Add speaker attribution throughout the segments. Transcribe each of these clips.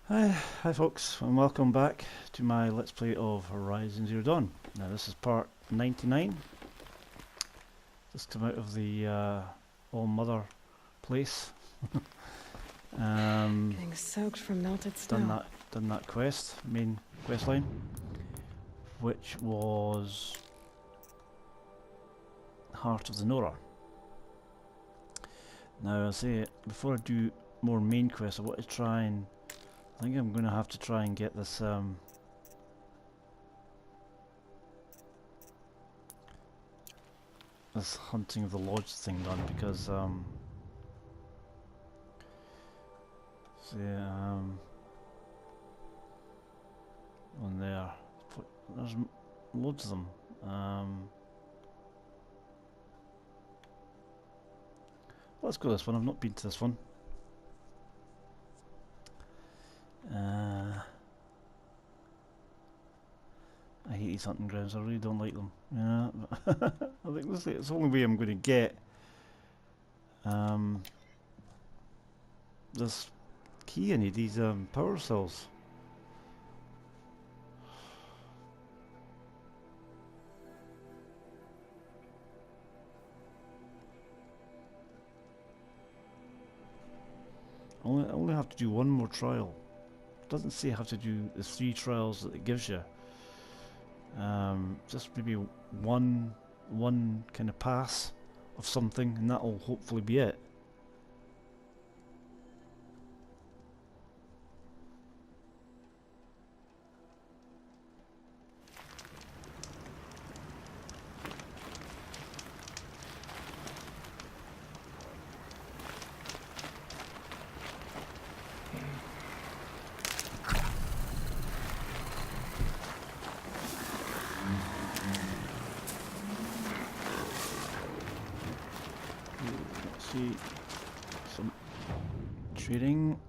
Speaker 1: Hi folks, and welcome back to my Let's Play of Horizon Zero Dawn. Now this is part 99. Just come out of the All Mother place.
Speaker 2: Getting soaked from melted snow.
Speaker 1: Done that quest, main quest line, which was Heart of the Nora. Now I say, before I do more main quests, I want to try and I think I'm going to have to try and get this this hunting of the lodge thing done, because see, on there, there's loads of them. Let's go this one. I've not been to this one. I hate these hunting grounds. I really don't like them. Yeah, I think this is the only way I'm going to get this key I need, these power cells. I only have to do one more trial. It doesn't say I have to do the 3 trials that it gives you. Just maybe one kind of pass of something, and that'll hopefully be it. Let's see, some trading.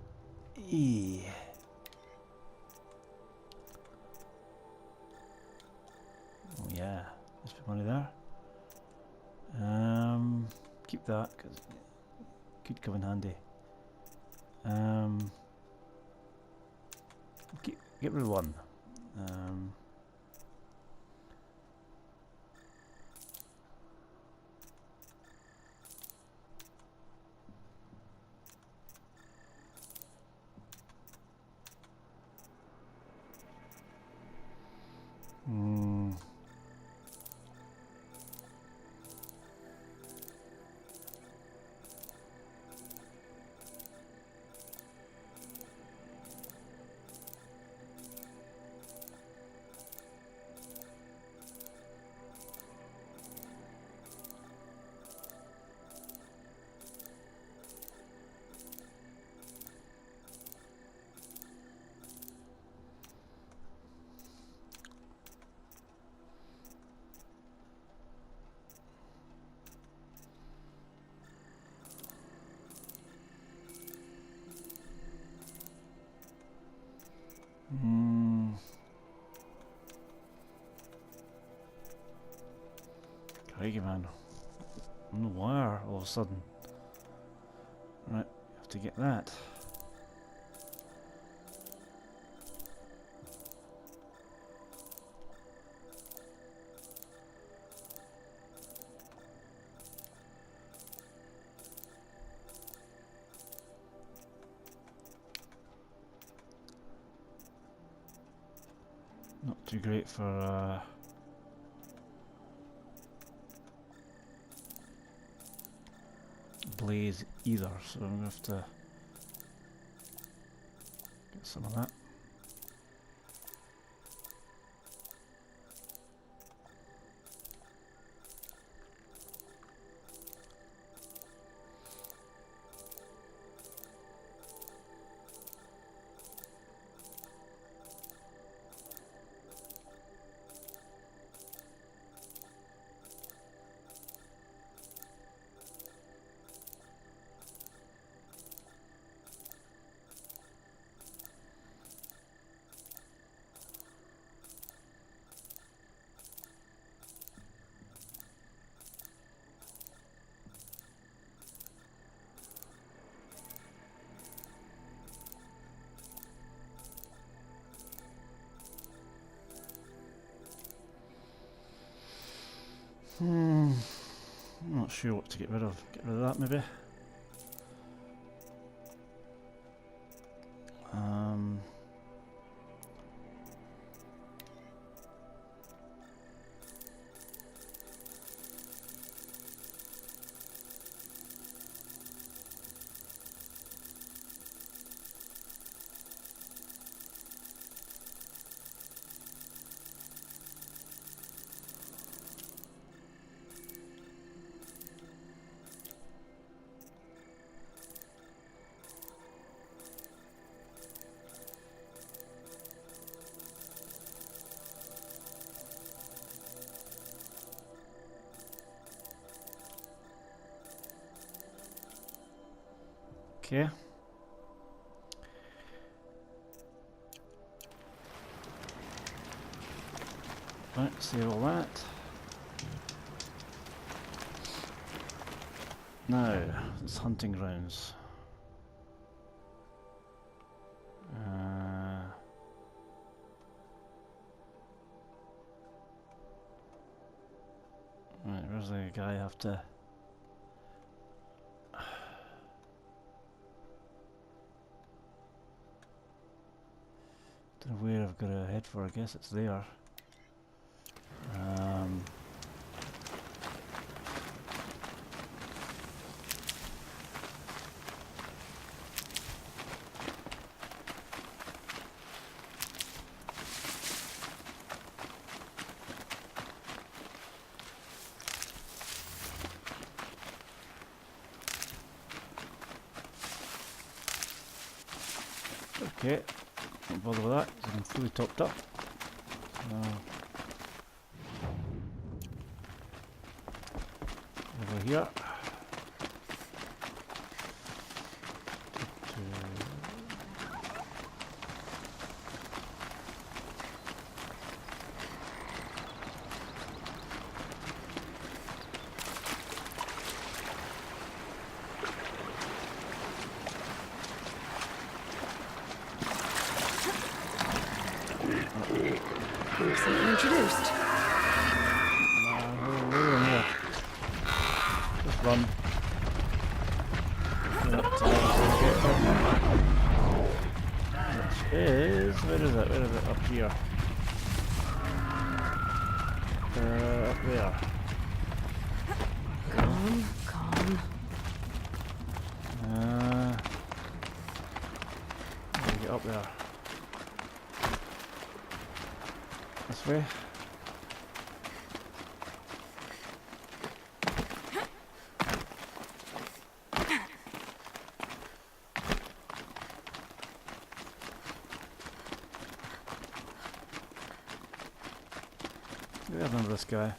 Speaker 1: Oh yeah, there's money there. Keep that because it could come in handy. Get rid of one. Crikey man, on the wire all of a sudden. Right, have to get that. Not too great for blaze either, so I'm gonna have to get some of that. sure what to get rid of. Get rid of that maybe. Okay. Right, save all that. Now, it's hunting grounds. Right, where's the guy I have to... Don't know where I've got to head for, I guess it's there. Okay, don't bother with that because I'm fully topped up. Over here.
Speaker 2: Something introduced.
Speaker 1: We're in here. Just run. Which is... where is it? Where is it? Up here. Up there.
Speaker 2: Calm, calm.
Speaker 1: How do we get up there? This way. I remember this guy.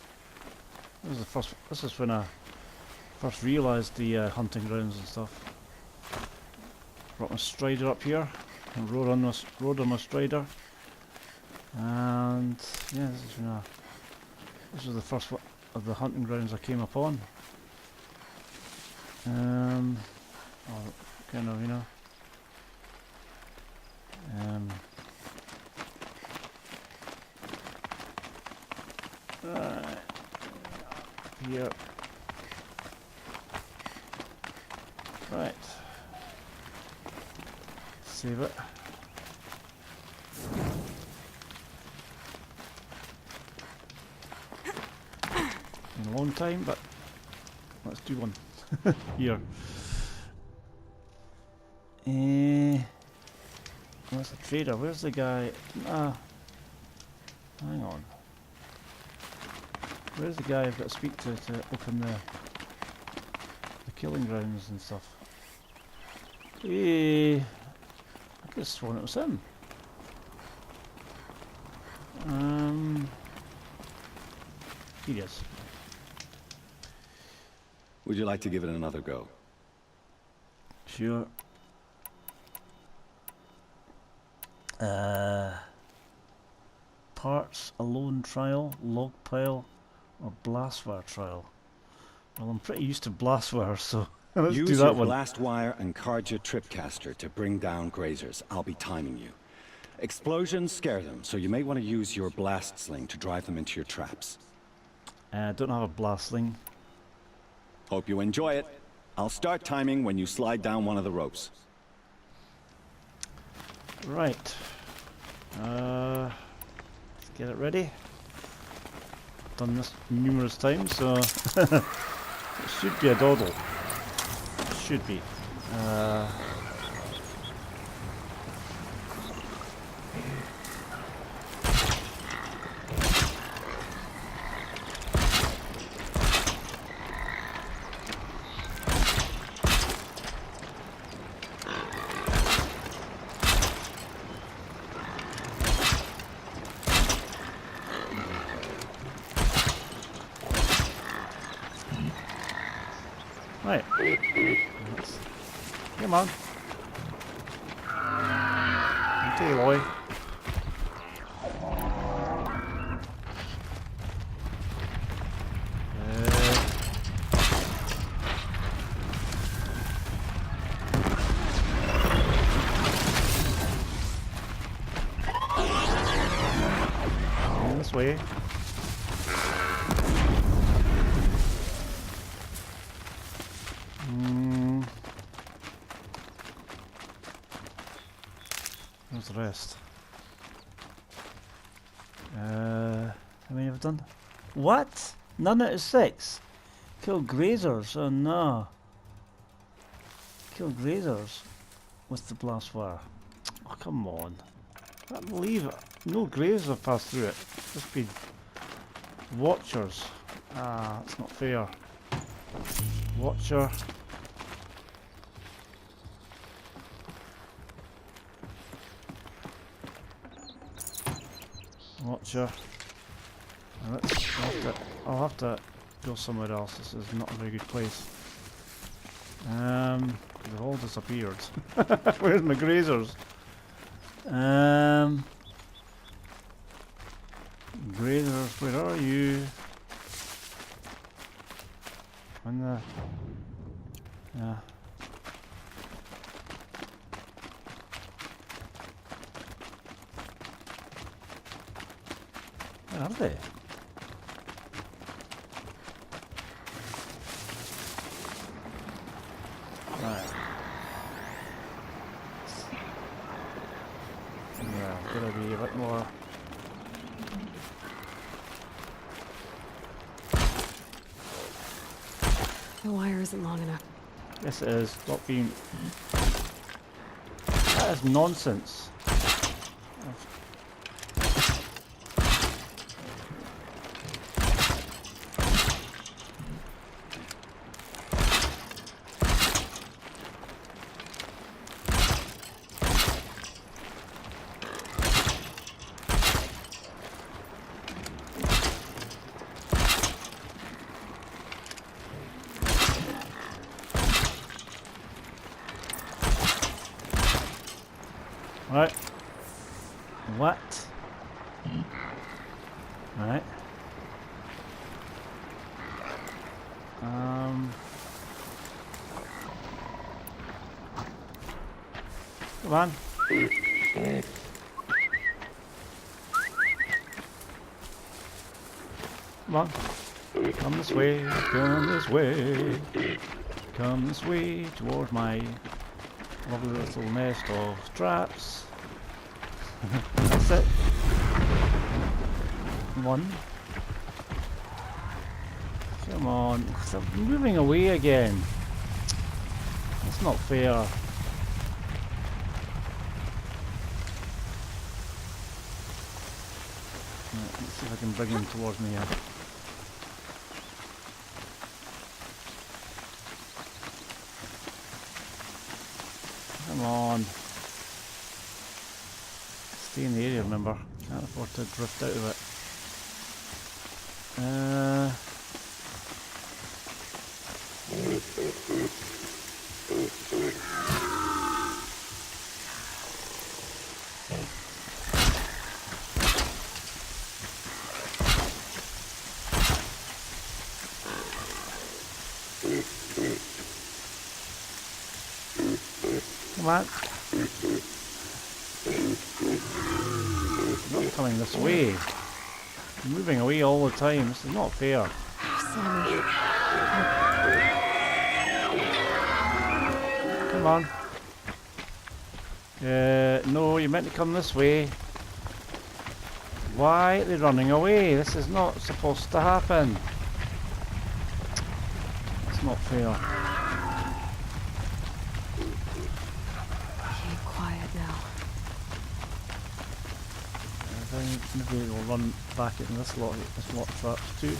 Speaker 1: This is the first. This is when I first realised the hunting grounds and stuff. Brought my strider up here and rode on my strider. And yeah, this was the first one of the hunting grounds I came upon. Kind of, you know. Right, here. Right. Save it. Been a long time, but let's do one. Here. Where's the trader? Where's the guy? Ah, hang on. Where's the guy I've got to speak to open the killing grounds and stuff? I could have sworn it was him. He is.
Speaker 3: Would you like to give it another go?
Speaker 1: Sure. Parts, alone trial, log pile, or blastwire trial. Well, I'm pretty used to blastwire, so let's do that one.
Speaker 3: Use your blast wire and Carja tripcaster to bring down grazers. I'll be timing you. Explosions scare them, so you may want to use your blast sling to drive them into your traps.
Speaker 1: I don't have a blast sling.
Speaker 3: Hope you enjoy it. I'll start timing when you slide down one of the ropes.
Speaker 1: Right. Let's get it ready. Done this numerous times, so it should be a doddle. It should be. Right. Come on. Okay, Aloy. This way. Where's the rest? How many have I done? What? None out of 6? Kill grazers? Oh no. Kill grazers with the blast fire. Oh come on. I can't believe it. No grazers have passed through it. Just been watchers. Ah, that's not fair. Watcher. Watcher. I'll have to go somewhere else. This is not a very good place. They've all disappeared. Where's my grazers? Grazers, where are you? On the... Yeah. Where are they? Right. Yeah, gotta be a bit more.
Speaker 2: The wire isn't long enough.
Speaker 1: Yes, it is. Stop being. That is nonsense. Right. What? Right. Come on. Come on. Come this way. Come this way. Come this way towards my lovely little nest of traps. That's it. One. Come on. They're moving away again. That's not fair. Right, let's see if I can bring him towards me here. Come on. Stay in the area, remember. Can't afford to drift out of it. Come on. Not coming this way. Moving away all the time. This is not fair.
Speaker 2: Sammy.
Speaker 1: Come on. No, you're meant to come this way. Why are they running away? This is not supposed to happen. It's not fair.
Speaker 2: Okay, quiet now.
Speaker 1: I think maybe we'll run back in this lot of traps too.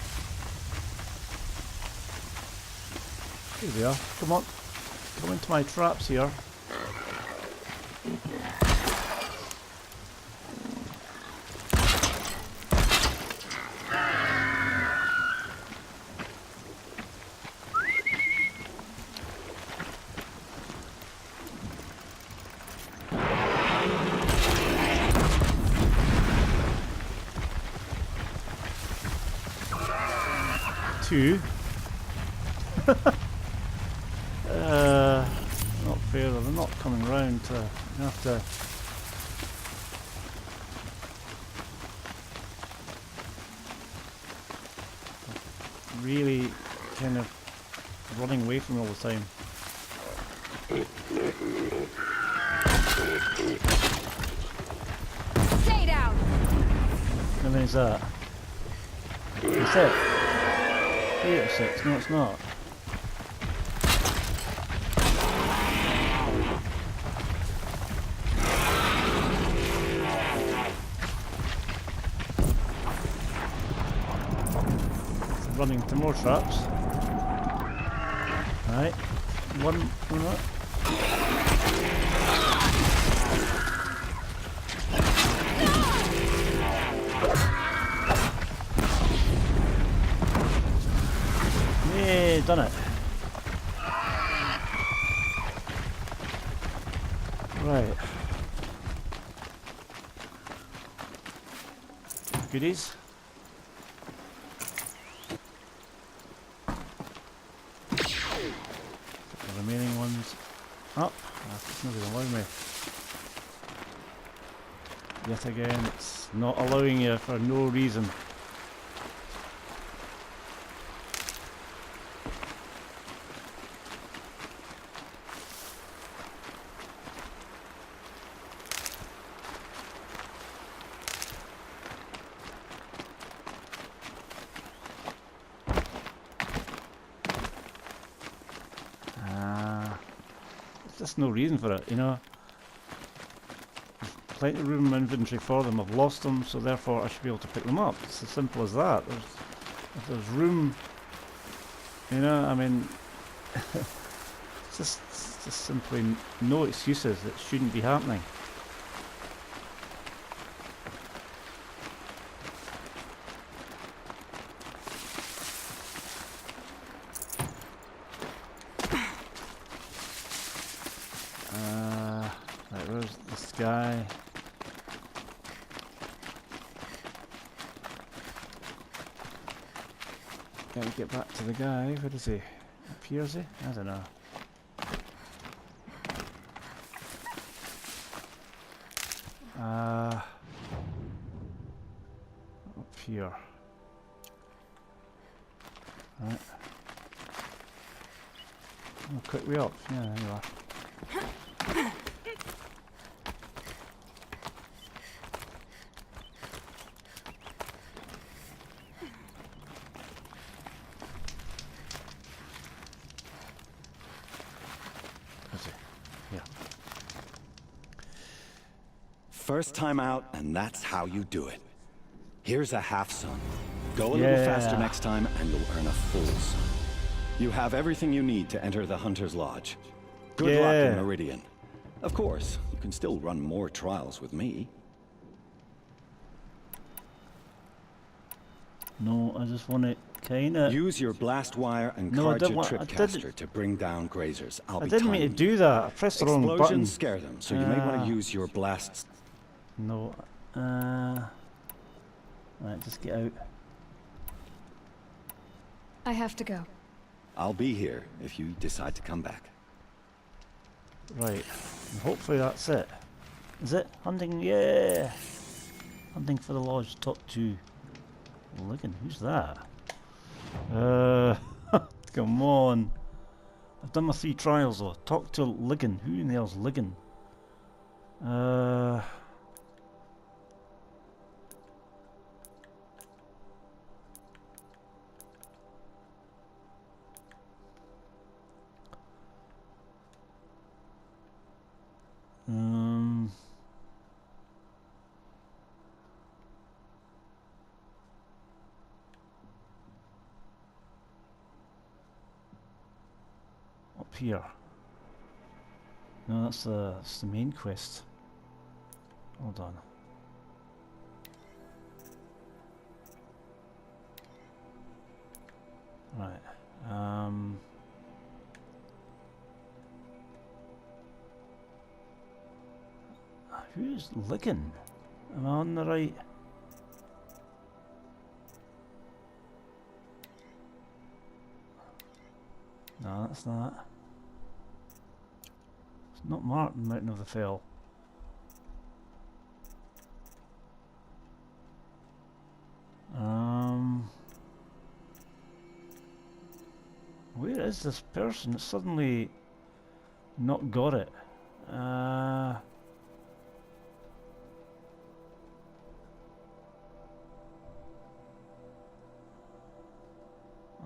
Speaker 1: Here we are. Come on. Come into my traps here. Two. Not fair, they're not coming round to. You have to. Really kind of running away from me all the time.
Speaker 2: Stay down!
Speaker 1: How many is that? That's it. 8 or 6, no it's not. It's running to more traps. Right, one. Yeah, done it. Right. Goodies. The remaining ones up. It's not going to allow me. Yet again, it's not allowing you for no reason. There's no reason for it, you know. There's plenty of room in my inventory for them. I've lost them, so therefore I should be able to pick them up. It's as simple as that. If there's room, you know, I mean, it's just simply no excuses. It shouldn't be happening. Right, where's this guy? Gotta get back to the guy. Where is he? Up here, is he? I don't know. Up here. Right. Oh, quick way up. Yeah, there you are.
Speaker 3: First time out, and that's how you do it. Here's a half sun. Go a little faster next time, and you'll earn a full sun. You have everything you need to enter the Hunter's Lodge. Good luck in Meridian. Of course, you can still run more trials with me.
Speaker 1: No, I just want to kinda...
Speaker 3: Use your blast wire and Carja tripcaster to bring down grazers.
Speaker 1: I didn't mean to do that. I pressed the wrong button.
Speaker 3: Explosions scare them, so you may want to use your blasts.
Speaker 1: No. Right, just get out.
Speaker 2: I have to go.
Speaker 3: I'll be here if you decide to come back.
Speaker 1: Right. And hopefully that's it. Is it? Hunting, yeah! Hunting for the lodge, top 2. Looking, who's that? Come on. I've done my 3 trials though. Talk to Ligon. Who in the hell's Ligon? Up here. No, that's the main quest. Hold on. Right. Who's Ligon? Am I on the right? No, that's not. It's not Martin, Mountain of the Fell. Where is this person? It's suddenly not got it. I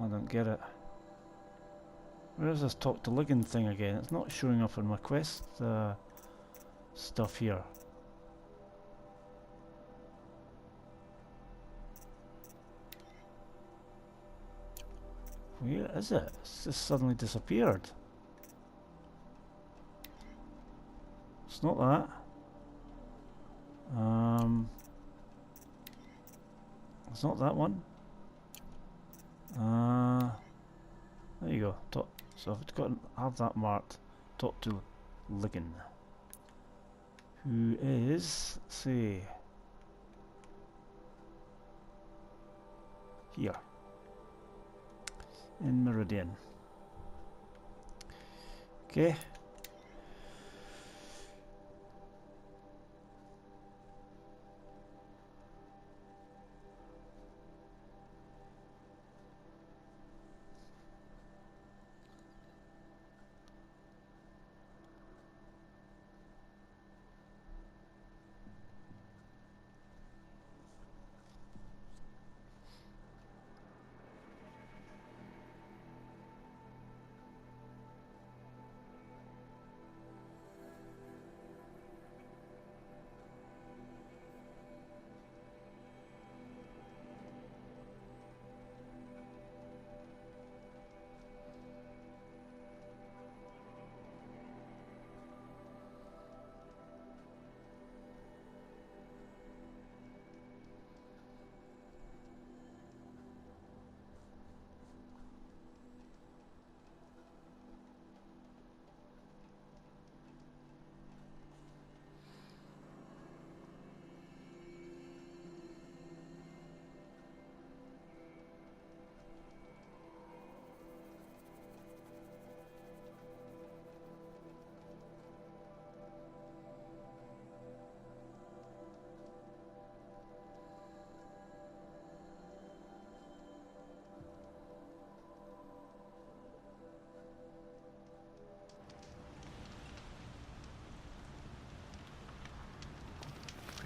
Speaker 1: don't get it. Where is this talk to Ligon thing again? It's not showing up on my quest stuff here. Where is it? It's just suddenly disappeared. It's not that. It's not that one. There you go. Talk. So I've got to have that marked. Talk to Ligon, who is, let's see, here in Meridian. Okay.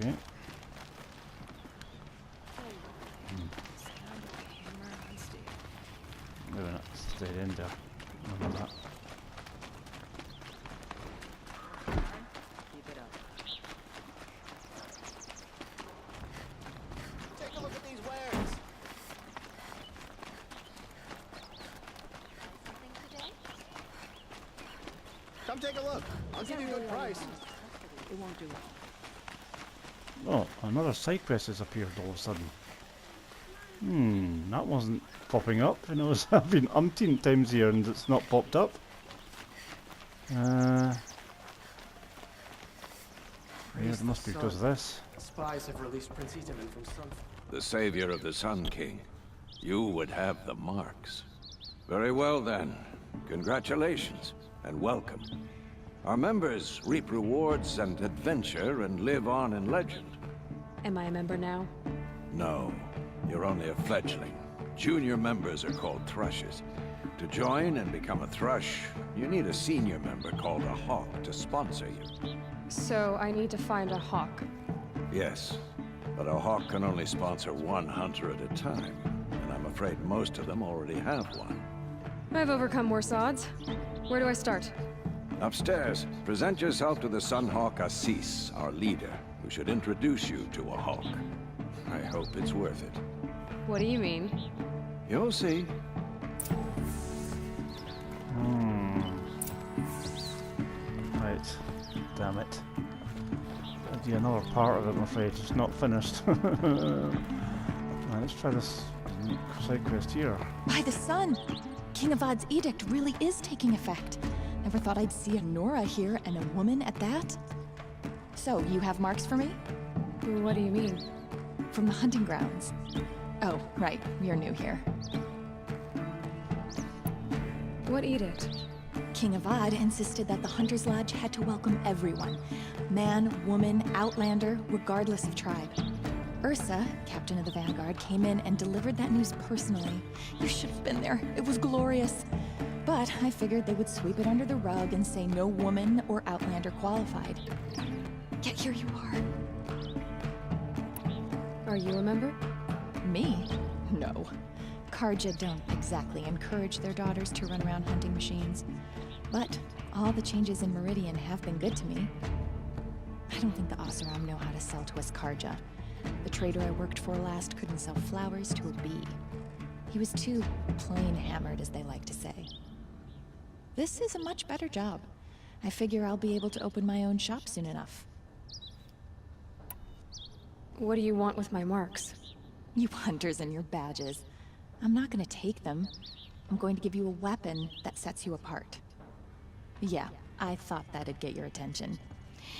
Speaker 1: Okay. Maybe not straight in there. Remember that.
Speaker 4: Keep it up.
Speaker 5: Take a look at these wares. Come take a look. I'll give you a good price.
Speaker 4: It won't do.
Speaker 1: Oh, another side quest has appeared all of a sudden. That wasn't popping up. I know I've been umpteen times here and it's not popped up. Yeah, it must be because of this.
Speaker 6: Spies have released Prince Itaman from Sun.
Speaker 7: The savior of the Sun King. You would have the marks. Very well then. Congratulations and welcome. Our members reap rewards and adventure and live on in legend.
Speaker 2: Am I a member now?
Speaker 7: No, you're only a fledgling. Junior members are called thrushes. To join and become a thrush, you need a senior member called a hawk to sponsor you.
Speaker 2: So I need to find a hawk.
Speaker 7: Yes, but a hawk can only sponsor one hunter at a time, and I'm afraid most of them already have one.
Speaker 2: I've overcome worse odds. Where do I start?
Speaker 7: Upstairs, present yourself to the Sunhawk Assis, our leader, who should introduce you to a hawk. I hope it's worth it.
Speaker 2: What do you mean?
Speaker 7: You'll see.
Speaker 1: Right. Damn it. I'll do another part of it, I'm afraid. It's not finished. Right, let's try this side quest here.
Speaker 4: By the sun! King Avad's edict really is taking effect. Never thought I'd see a Nora here, and a woman at that. So, you have marks for me?
Speaker 2: What do you mean?
Speaker 4: From the hunting grounds. Oh, right. You're new here.
Speaker 2: What edict?
Speaker 4: King Avad insisted that the Hunter's Lodge had to welcome everyone. Man, woman, outlander, regardless of tribe. Ursa, captain of the Vanguard, came in and delivered that news personally. You should have been there. It was glorious. But I figured they would sweep it under the rug and say no woman or outlander qualified. Yet here you are.
Speaker 2: Are you a member?
Speaker 4: Me? No. Karja don't exactly encourage their daughters to run around hunting machines. But all the changes in Meridian have been good to me. I don't think the Oseram know how to sell to us Karja. The trader I worked for last couldn't sell flowers to a bee. He was too plain hammered, as they like to say. This is a much better job. I figure I'll be able to open my own shop soon enough.
Speaker 2: What do you want with my marks?
Speaker 4: You hunters and your badges. I'm not gonna take them. I'm going to give you a weapon that sets you apart. Yeah, I thought that'd get your attention.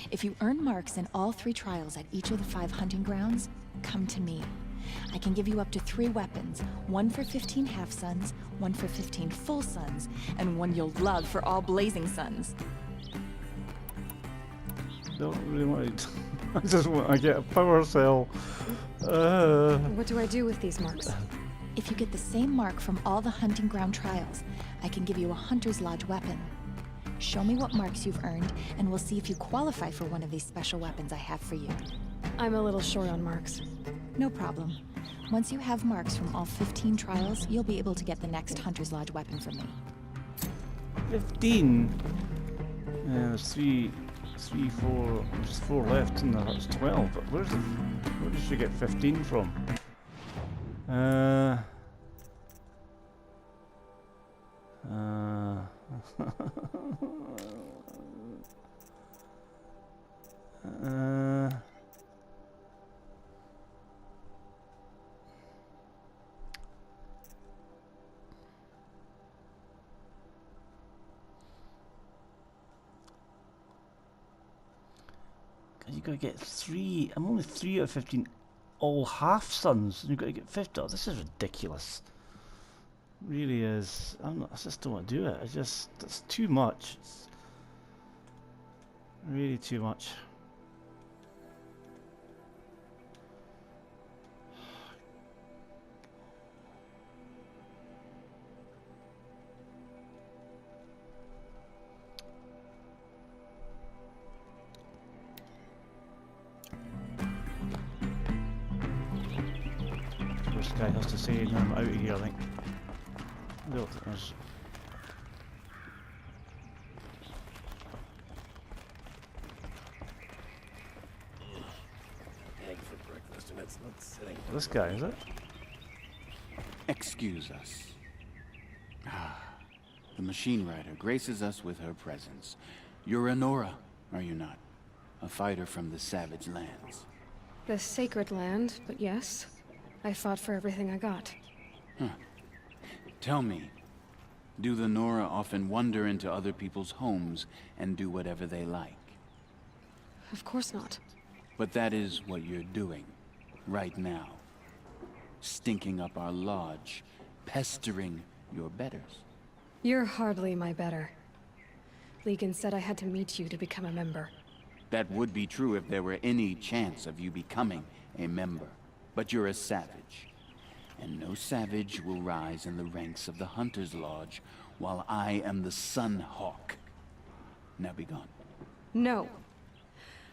Speaker 4: If you earn marks in all 3 trials at each of the 5 hunting grounds, come to me. I can give you up to 3 weapons, one for 15 half-suns, one for 15 full suns, and one you'll love for all blazing suns.
Speaker 1: Don't really want it. I just want to get a power cell.
Speaker 2: What do I do with these marks?
Speaker 4: If you get the same mark from all the hunting ground trials, I can give you a Hunter's Lodge weapon. Show me what marks you've earned, and we'll see if you qualify for one of these special weapons I have for you.
Speaker 2: I'm a little short on marks.
Speaker 4: No problem. Once you have marks from all 15 trials, you'll be able to get the next Hunter's Lodge weapon from me.
Speaker 1: 15? Yeah, there's 3, 4, there's 4 left, and there's 12, but where did she get 15 from? You gotta get 3. I'm only 3 out of 15, all half suns, and you've got to get 50. Oh, this is ridiculous. It really is. I just don't want to do it. It's too much. It's really too much. This guy has to say, and I'm out of here, I think. Look, there's...
Speaker 6: Egg for breakfast, and it's not sitting.
Speaker 1: This guy, is it?
Speaker 8: Excuse us. The machine rider graces us with her presence. You're a Nora, are you not? A fighter from the savage lands.
Speaker 2: The sacred land, but yes. I fought for everything I got.
Speaker 8: Tell me, do the Nora often wander into other people's homes and do whatever they like?
Speaker 2: Of course not.
Speaker 8: But that is what you're doing, right now. Stinking up our lodge, pestering your betters.
Speaker 2: You're hardly my better. Legan said I had to meet you to become a member.
Speaker 8: That would be true if there were any chance of you becoming a member. But you're a savage. And no savage will rise in the ranks of the Hunter's Lodge while I am the Sun Hawk. Now be gone.
Speaker 2: No.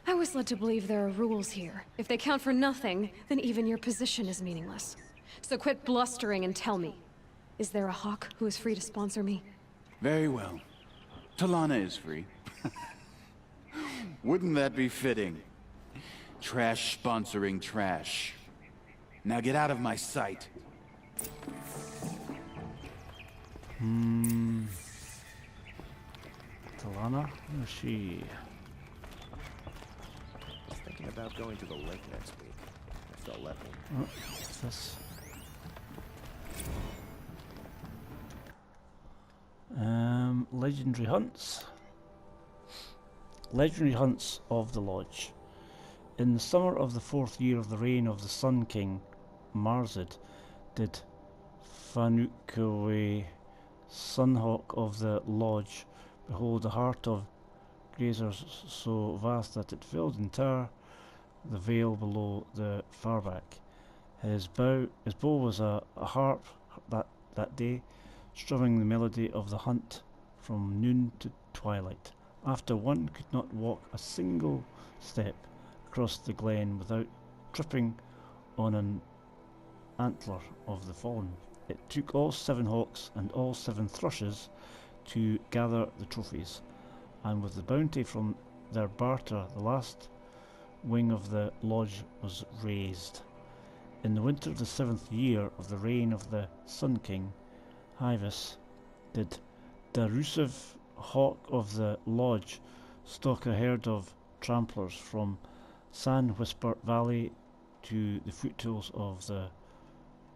Speaker 2: I was led to believe there are rules here. If they count for nothing, then even your position is meaningless. So quit blustering and tell me. Is there a hawk who is free to sponsor me?
Speaker 8: Very well. Talana is free. Wouldn't that be fitting? Trash sponsoring trash. Now get out of my sight.
Speaker 1: Talana? Where's she?
Speaker 5: I was thinking about going to the lake next week. I felt left.
Speaker 1: Oh, what's this? Legendary hunts. Legendary hunts of the Lodge. In the summer of the 4th year of the reign of the Sun King, Marzid, did Fanukawe, Sunhawk of the Lodge, behold a heart of grazers so vast that it filled entire the vale below the farback. His bow was a harp that day, strumming the melody of the hunt from noon to twilight. After one could not walk a single step across the glen without tripping on an antler of the fallen. It took all 7 hawks and all 7 thrushes to gather the trophies, and with the bounty from their barter the last wing of the lodge was raised. In the winter of the 7th year of the reign of the Sun King, Hyvis, did Darusiv, hawk of the lodge, stalk a herd of tramplers from Sand Whisper Valley to the foothills of the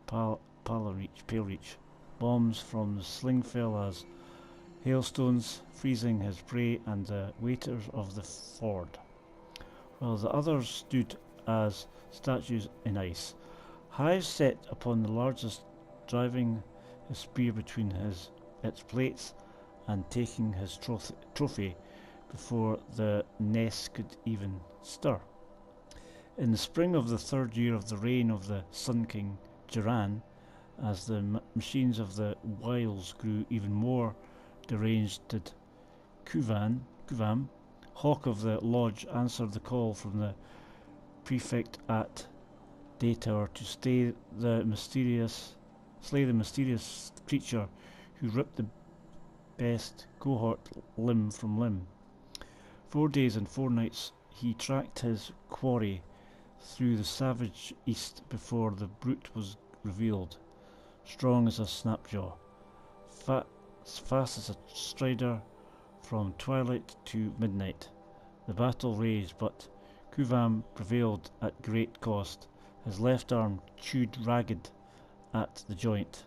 Speaker 1: Pale Reach. Bombs from the sling fell as hailstones, freezing his prey and the waiters of the ford, while the others stood as statues in ice. Hyves set upon the largest, driving his spear between its plates and taking his trophy before the nest could even stir. In the spring of the 3rd year of the reign of the Sun King Jiran, as the machines of the Wiles grew even more deranged, did Kuvam, hawk of the lodge, answered the call from the prefect at Daytower to slay the mysterious creature who ripped the best cohort limb from limb. 4 days and 4 nights he tracked his quarry through the savage east before the brute was revealed, strong as a snapjaw, fast as a strider from twilight to midnight. The battle raged, but Kuvam prevailed at great cost, his left arm chewed ragged at the joint.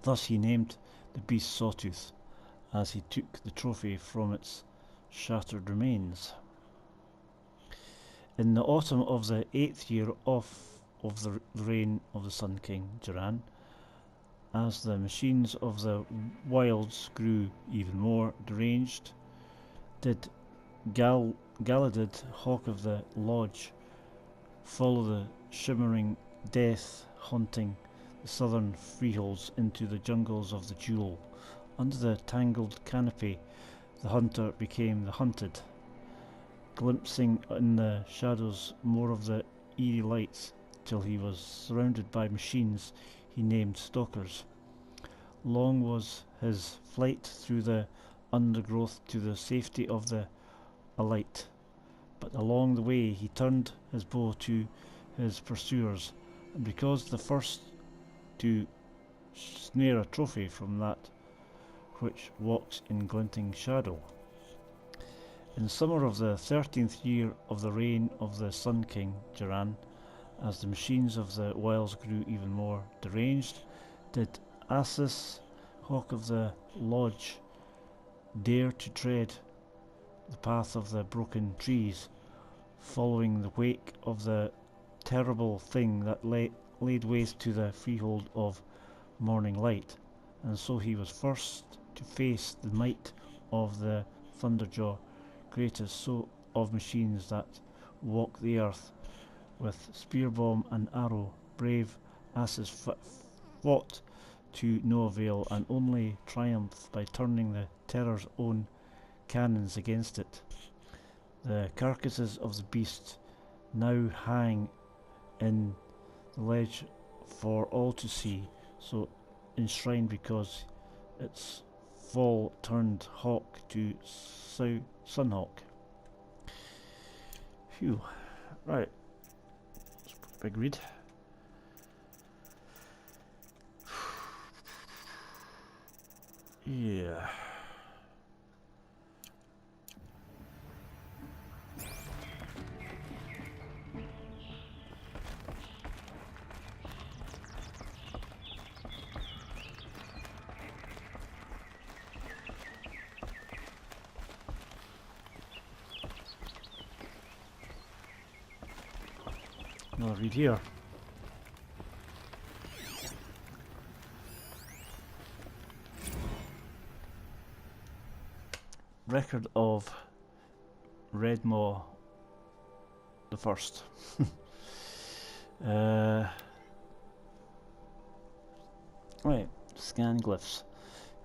Speaker 1: Thus he named the beast Sawtooth, as he took the trophy from its shattered remains. In the autumn of the 8th year of the reign of the Sun King Jiran, as the machines of the wilds grew even more deranged, did Galadid, hawk of the lodge, follow the shimmering death haunting the southern freeholds into the jungles of the Jewel. Under the tangled canopy the hunter became the hunted, glimpsing in the shadows more of the eerie lights till he was surrounded by machines he named stalkers. Long was his flight through the undergrowth to the safety of the alight, but along the way he turned his bow to his pursuers, and because the first to snare a trophy from that which walks in glinting shadow. In the summer of the 13th year of the reign of the Sun King Jiran, as the machines of the Wiles grew even more deranged, did Assis, hawk of the lodge, dare to tread the path of the broken trees, following the wake of the terrible thing that laid waste to the freehold of Morning Light, and so he was first to face the might of the Thunderjaw, greatest of machines that walk the earth, with spear bomb and arrow, brave asses fought to no avail and only triumphed by turning the Terror's own cannons against it. The carcasses of the beast now hang in the ledge for all to see, so enshrined because its fall turned hawk to sunhawk. Phew. Right. Big read. Yeah. Another read here. Record of Redmaw the First. Right, scan glyphs.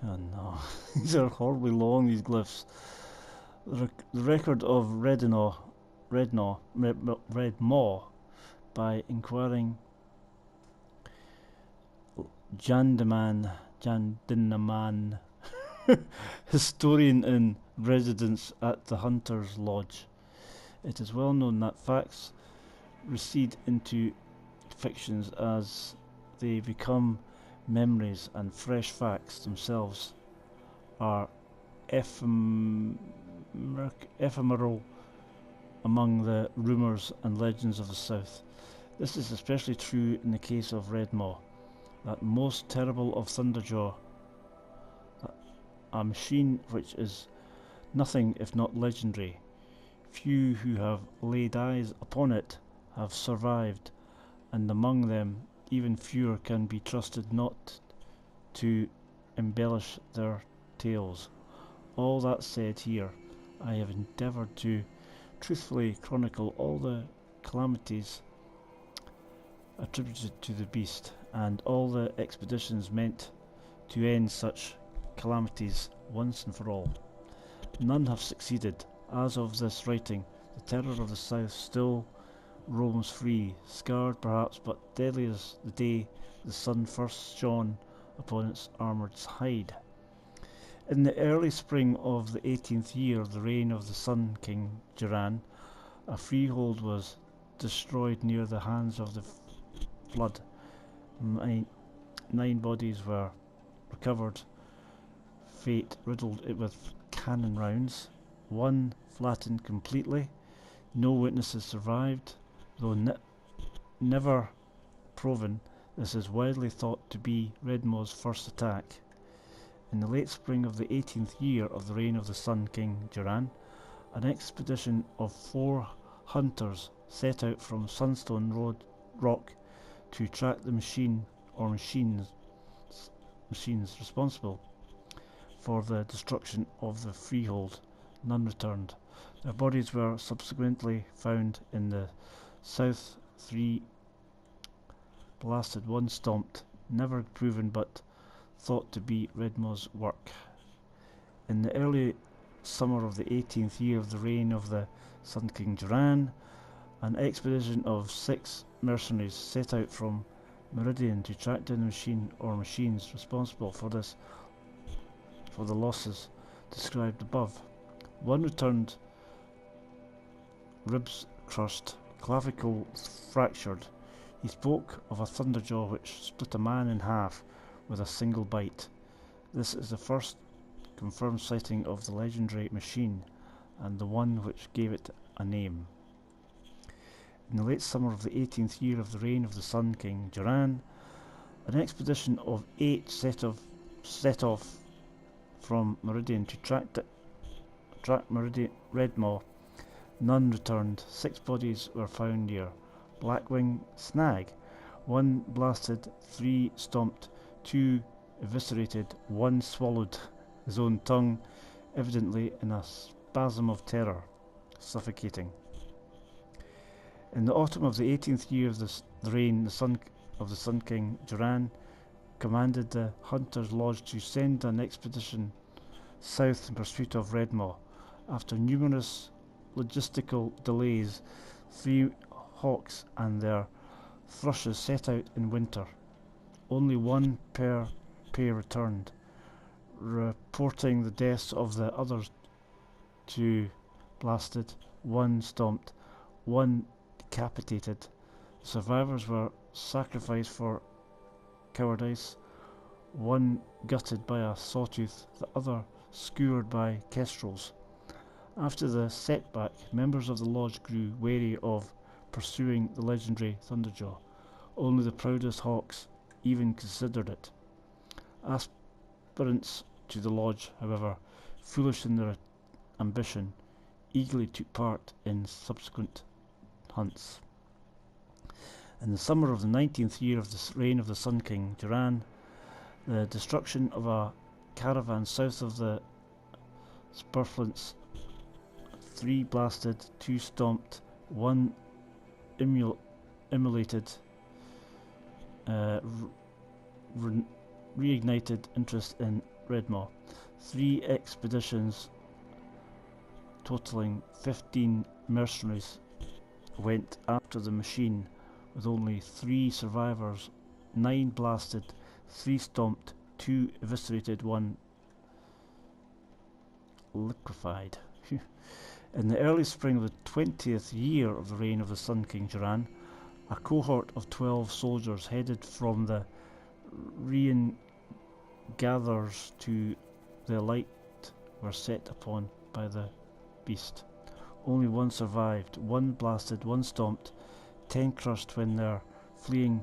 Speaker 1: Oh no, these are horribly long, these glyphs. The record of Redmaw by inquiring Jandinaman, historian in residence at the Hunter's Lodge. It is well known that facts recede into fictions as they become memories, and fresh facts themselves are ephemeral among the rumours and legends of the South. This is especially true in the case of Redmaw, that most terrible of Thunderjaw, a machine which is nothing if not legendary. Few who have laid eyes upon it have survived, and among them even fewer can be trusted not to embellish their tales. All that said, here I have endeavoured to truthfully chronicle all the calamities attributed to the beast, and all the expeditions meant to end such calamities once and for all. None have succeeded. As of this writing, the terror of the South still roams free, scarred perhaps, but deadly as the day the sun first shone upon its armoured hide. In the early spring of the 18th year of the reign of the Sun King Jiran, a freehold was destroyed near the hands of the flood. 9 bodies were recovered. Fate riddled it with cannon rounds. One flattened completely. No witnesses survived, though never proven. This is widely thought to be Redmaw's first attack. In the late spring of the 18th year of the reign of the Sun King Jiran, an expedition of 4 hunters set out from Sunstone Rock to track the machines responsible for the destruction of the freehold. None returned. Their bodies were subsequently found in the south, 3 blasted, 1 stomped, never proven but thought to be Redmaw's work. In the early summer of the 18th year of the reign of the Sun King Jiran, an expedition of 6 mercenaries set out from Meridian to track down the machine or machines responsible for the losses described above. One returned, ribs crushed, clavicle fractured. He spoke of a thunderjaw which split a man in half with a single bite. This is the first confirmed sighting of the legendary machine, and the one which gave it a name. In the late summer of the 18th year of the reign of the Sun King Jiran, an expedition of 8 set off from Meridian to track Redmaw. None returned. 6 bodies were found near Blackwing Snag. 1 blasted, 3 stomped, 2 eviscerated, 1 swallowed his own tongue, evidently in a spasm of terror, suffocating. In the autumn of the 18th year of the reign, the Sun of the Sun King, Duran, commanded the Hunter's Lodge to send an expedition south in pursuit of Redmaw. After numerous logistical delays, 3 hawks and their thrushes set out in winter. Only 1 per pair returned, reporting the deaths of the others 2 blasted, 1 stomped, 1 decapitated. The survivors were sacrificed for cowardice, 1 gutted by a sawtooth, the other skewered by kestrels. After the setback, members of the lodge grew wary of pursuing the legendary Thunderjaw. Only the proudest hawks even considered it. Aspirants to the lodge, however, foolish in their ambition, eagerly took part in subsequent hunts. In the summer of the 19th year of the reign of the Sun King, Duran, the destruction of a caravan south of the Spurflints, 3 blasted, 2 stomped, 1 immolated, reignited interest in Redmaw. 3 expeditions totaling 15 mercenaries went after the machine, with only 3 survivors, 9 blasted, 3 stomped, 2 eviscerated, 1 liquefied. In the early spring of the 20th year of the reign of the Sun King Duran, a cohort of 12 soldiers headed from the Rian gatherers to the light were set upon by the beast. Only 1 survived, 1 blasted, 1 stomped, 10 crushed when their fleeing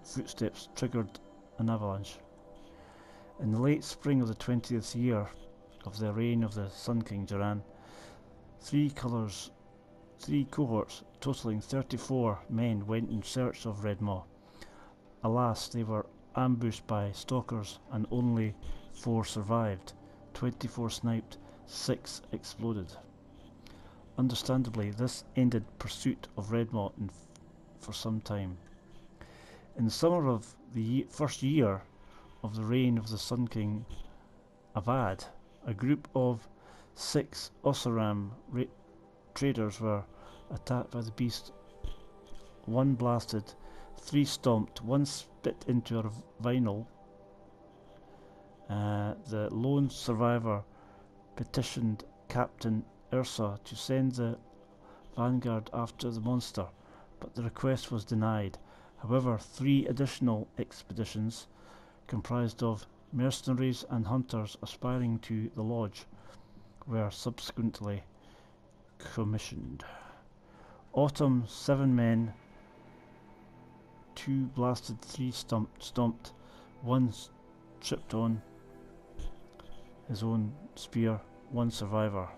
Speaker 1: footsteps triggered an avalanche. In the late spring of the 20th year of the reign of the Sun King Duran, 3 cohorts totaling 34 men went in search of Redmaw. Alas, they were ambushed by stalkers and only 4 survived. 24 sniped, 6 exploded. Understandably, this ended pursuit of Redmaw for some time. In the summer of the first year of the reign of the Sun King Avad, a group of 6 Oseram traders were attacked by the beast. 1 blasted, 3 stomped, 1 spit into a vinyl. The lone survivor petitioned Captain Ursa to send the vanguard after the monster, but the request was denied. However, 3 additional expeditions, comprised of mercenaries and hunters aspiring to the lodge, were subsequently commissioned. Autumn, 7 men, 2 blasted, 3 stomped, 1 tripped on his own spear, 1 survivor.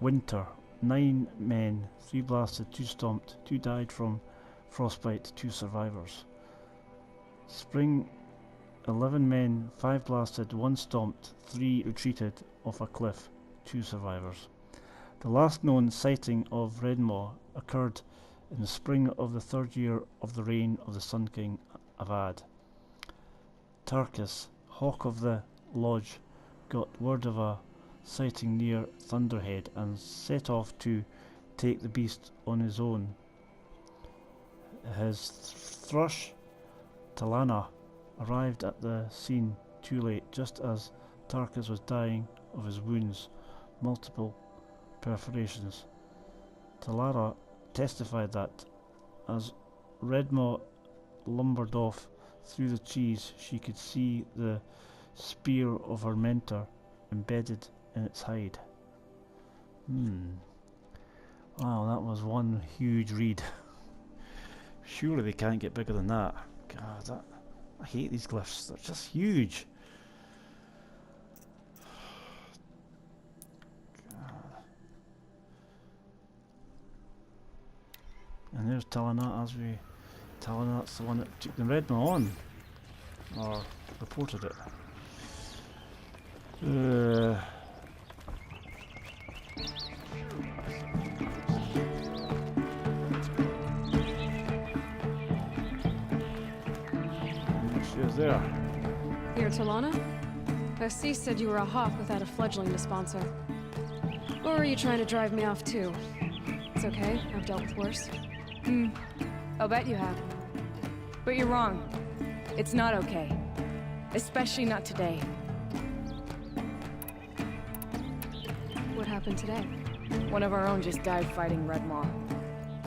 Speaker 1: Winter, 9 men, 3 blasted, 2 stomped, 2 died from frostbite, 2 survivors. Spring, 11 men, 5 blasted, 1 stomped, 3 retreated off a cliff, 2 survivors. The last known sighting of Redmaw occurred in the spring of the 3rd year of the reign of the Sun King Avad. Tarkus, hawk of the lodge, got word of a sighting near Thunderhead and set off to take the beast on his own. His thrush, Talana, arrived at the scene too late, just as Tarkus was dying of his wounds, multiple perforations. Talara testified that as Redmaw lumbered off through the trees, she could see the spear of her mentor embedded in its hide. Wow, that was one huge read. Surely they can't get bigger than that. God, I hate these glyphs. They're just huge. God. And there's Talanat Talanat's the one that took the Redmaw on. Or reported it. Who's there?
Speaker 2: You're Talana? Assis said you were a hawk without a fledgling to sponsor. Or are you trying to drive me off too? It's okay, I've dealt with worse.
Speaker 9: I'll bet you have. But you're wrong. It's not okay. Especially not today.
Speaker 2: What happened today?
Speaker 9: One of our own just died fighting Red Maw.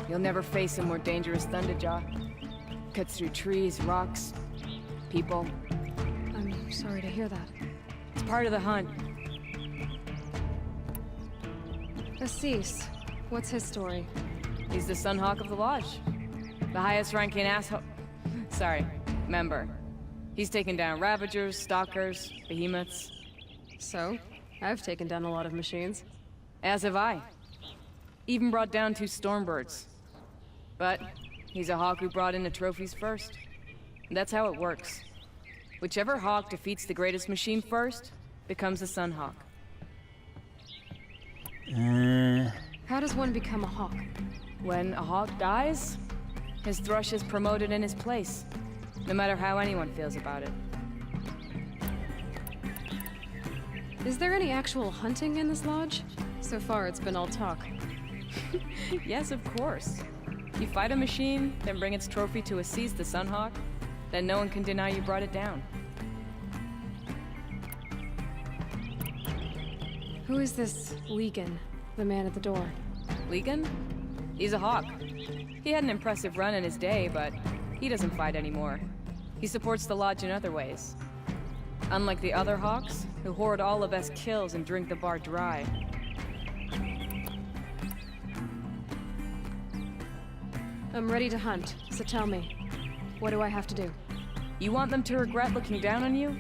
Speaker 9: You'll never face a more dangerous Thunderjaw. Cuts through trees, rocks, people.
Speaker 2: I'm sorry to hear that.
Speaker 9: It's part of the hunt.
Speaker 2: Assis, what's his story?
Speaker 9: He's the Sunhawk of the Lodge. The highest ranking asshole... Sorry, member. He's taken down Ravagers, Stalkers, Behemoths.
Speaker 2: So, I've taken down a lot of machines.
Speaker 9: As have I. Even brought down 2 Stormbirds. But he's a hawk who brought in the trophies first. That's how it works. Whichever hawk defeats the greatest machine first, becomes a Sunhawk.
Speaker 2: How does one become a hawk?
Speaker 9: When a hawk dies, his thrush is promoted in his place, no matter how anyone feels about it.
Speaker 2: Is there any actual hunting in this lodge? So far, it's been all talk.
Speaker 9: Yes, of course. You fight a machine, then bring its trophy to Assis the Sunhawk, then no one can deny you brought it down.
Speaker 2: Who is this Legan, the man at the door?
Speaker 9: Legan? He's a hawk. He had an impressive run in his day, but he doesn't fight anymore. He supports the lodge in other ways. Unlike the other hawks, who hoard all of us kills and drink the bar dry.
Speaker 2: I'm ready to hunt, so tell me, what do I have to do?
Speaker 9: You want them to regret looking down on you?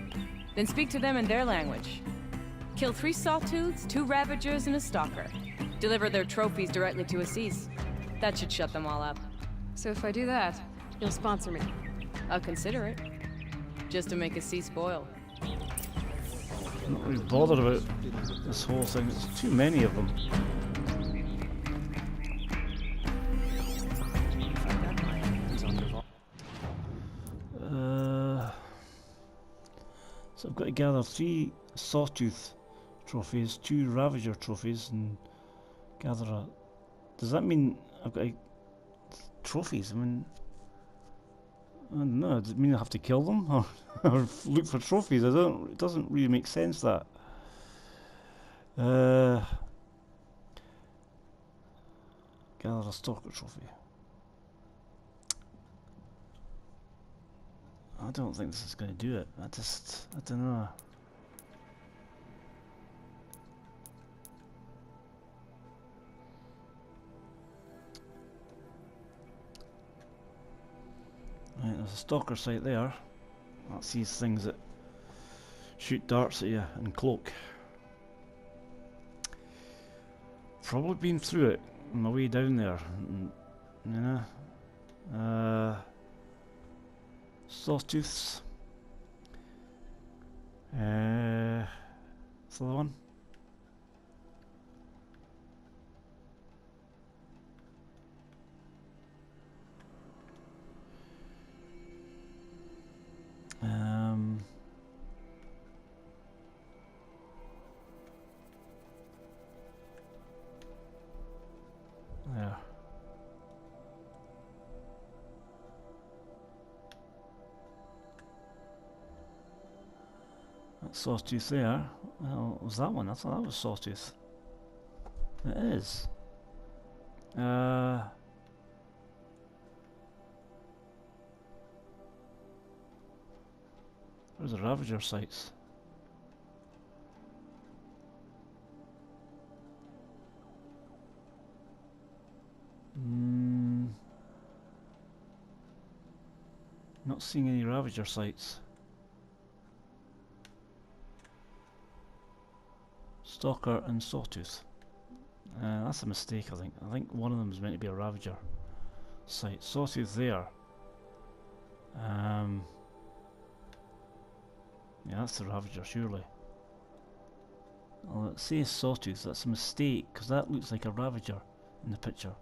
Speaker 9: Then speak to them in their language. Kill 3 Sawtooths, 2 Ravagers, and a Stalker. Deliver their trophies directly to Assis. That should shut them all up.
Speaker 2: So if I do that, you'll sponsor me.
Speaker 9: I'll consider it. Just to make Assis spoil.
Speaker 1: I'm not really bothered about this whole thing. There's too many of them. So I've got to gather 3 Sawtooth trophies, 2 Ravager trophies, and gather a... Does that mean I've got trophies? I mean... I don't know, does it mean I have to kill them? Or look for trophies? It doesn't really make sense, that. Gather a Stalker trophy. I don't think this is going to do it. I don't know. Right, there's a Stalker site there. That's these things that shoot darts at you and cloak. Probably been through it on my way down there. You know. Sawtooths. That's the other one. There. That Sawtooth there. Well, was that one? I thought that was Sawtooth. It is. Where's the Ravager sites? Not seeing any Ravager sites. Stalker and Sawtooth. That's a mistake, I think. I think one of them is meant to be a Ravager site. Sawtooth there. Yeah, that's the Ravager, surely. Well, it says Sawtooth. That's a mistake, because that looks like a Ravager in the picture.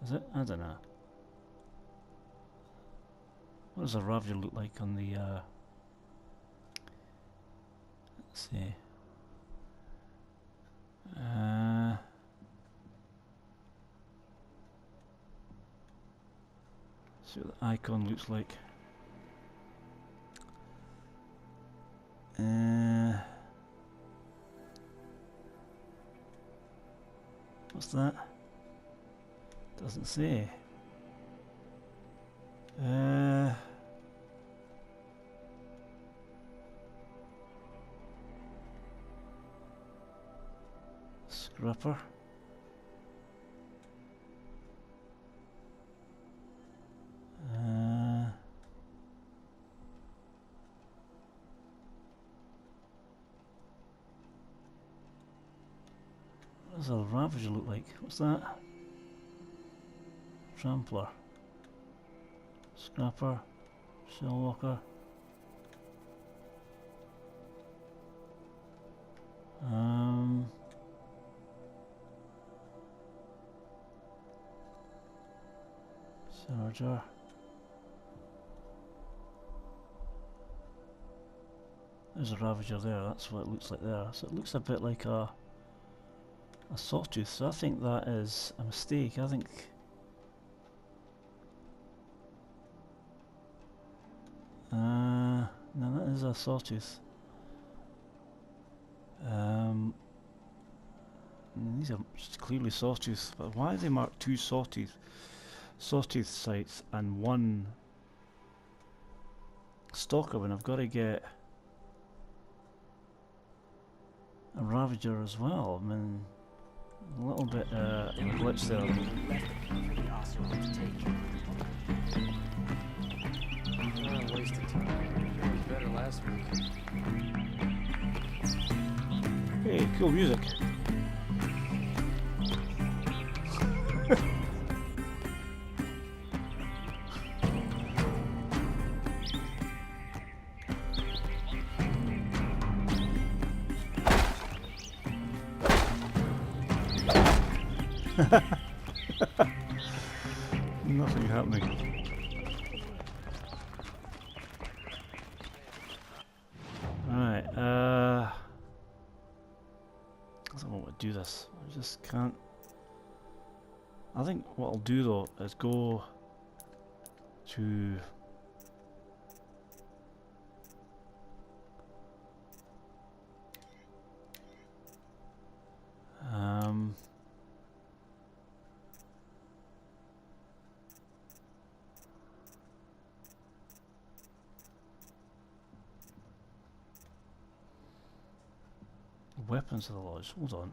Speaker 1: Is it? I don't know. What does a Ravager look like on the Let's see. See what the icon looks like. What's that? Doesn't say. Scrapper. What does a Ravager look like? What's that? Trampler. Scrapper. Shellwalker. Charger. There's a Ravager there, that's what it looks like there. So it looks a bit like a Sawtooth, so I think that is a mistake. I think no, that is a Sawtooth. These are clearly Sawtooth, but why they mark two Sawtooth sites and one Stalker when I've got to get a Ravager as well? I mean, a little bit of a glitch there.
Speaker 5: Wasted time. It was better last week.
Speaker 1: Hey, cool music. Nothing happening. Right, I don't know what to do this. I just can't. I think what I'll do though is go to weapons of the lodge. Hold on.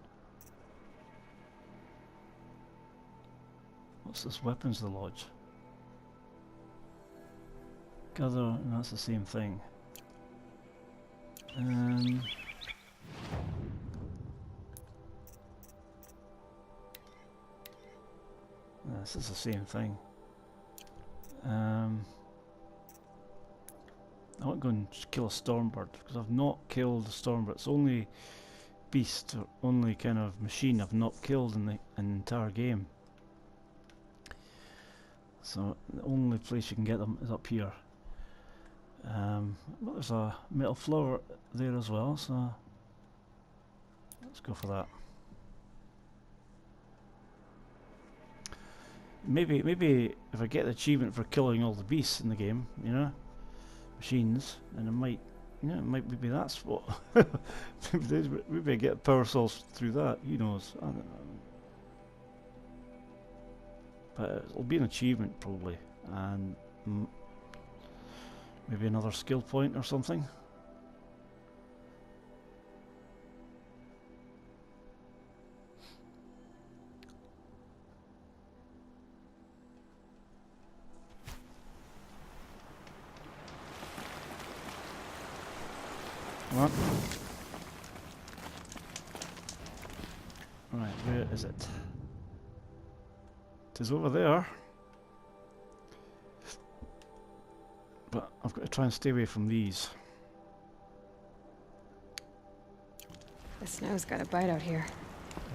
Speaker 1: What's this weapons of the lodge? Gather, and that's the same thing. This is the same thing. I want to go and kill a Stormbird because I've not killed a Stormbird. It's only beast or only kind of machine I've not killed in the entire game. So the only place you can get them is up here. Well, there's a metal flower there as well, so let's go for that. Maybe if I get the achievement for killing all the beasts in the game, you know, machines, and it might, you know, maybe that's what. maybe I get power cells through that. Who knows? I don't know. But it'll be an achievement probably, and maybe another skill point or something. What? Right, where is it? It is over there. But I've got to try and stay away from these.
Speaker 2: The snow's got a bite out here.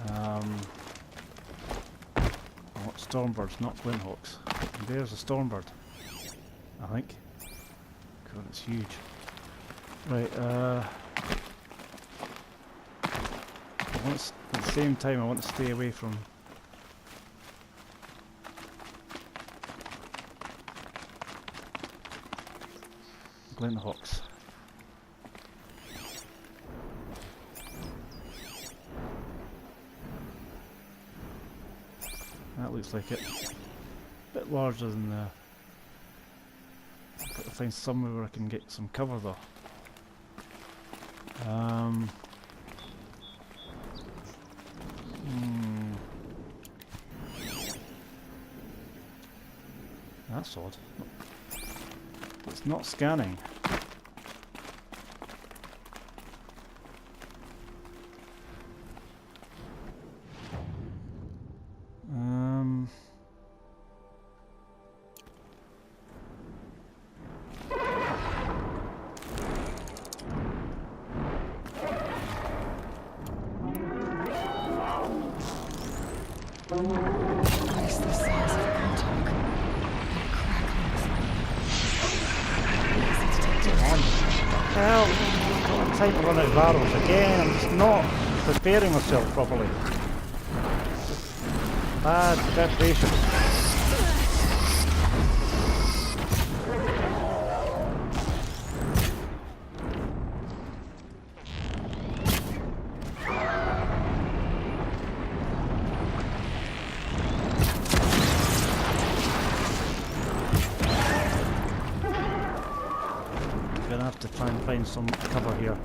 Speaker 1: I want Stormbirds, not Flinthawks. And there's a Stormbird, I think. God, it's huge. Right, At the same time, I want to stay away from Glenhawks. That looks like it. A bit larger than the... I've got to find somewhere where I can get some cover though. That's odd. It's not scanning.
Speaker 4: There's the sounds of contact.
Speaker 1: Hell, I've got time to run out of arrows again. I'm just not preparing myself properly. Bad preparation. Gonna have to try and find some cover here.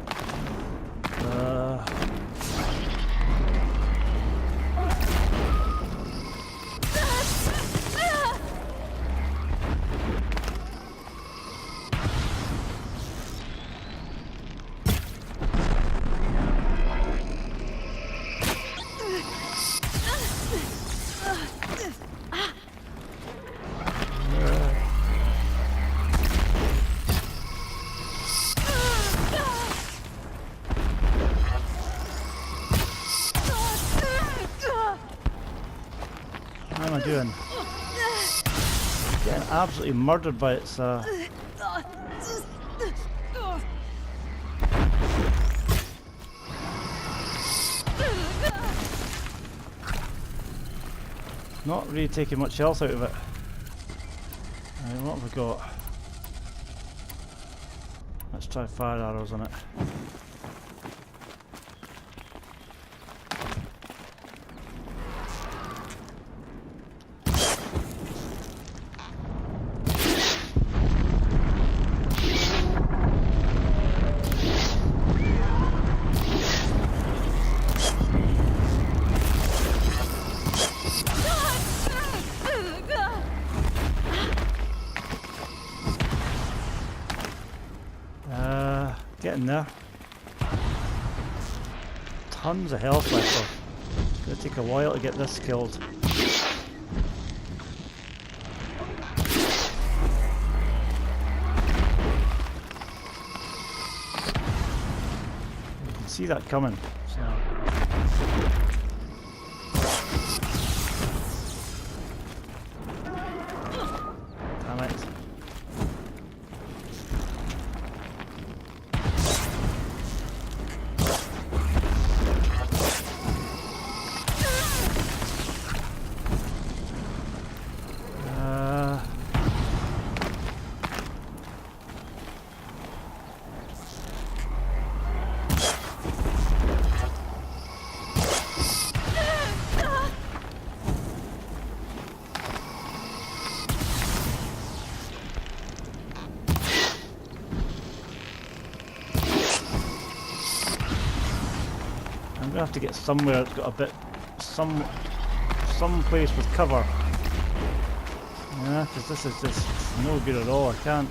Speaker 1: How am I doing? Getting absolutely murdered by its not really taking much else out of it. Right, what have we got? Let's try fire arrows on it. Getting there. Tons of health left. It's going to take a while to get this killed. You can see that coming. So. Damn it. I'm gonna have to get somewhere that's got a bit, some place with cover. Yeah, because this is just no good at all. I can't.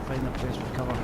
Speaker 1: Find a place with cover.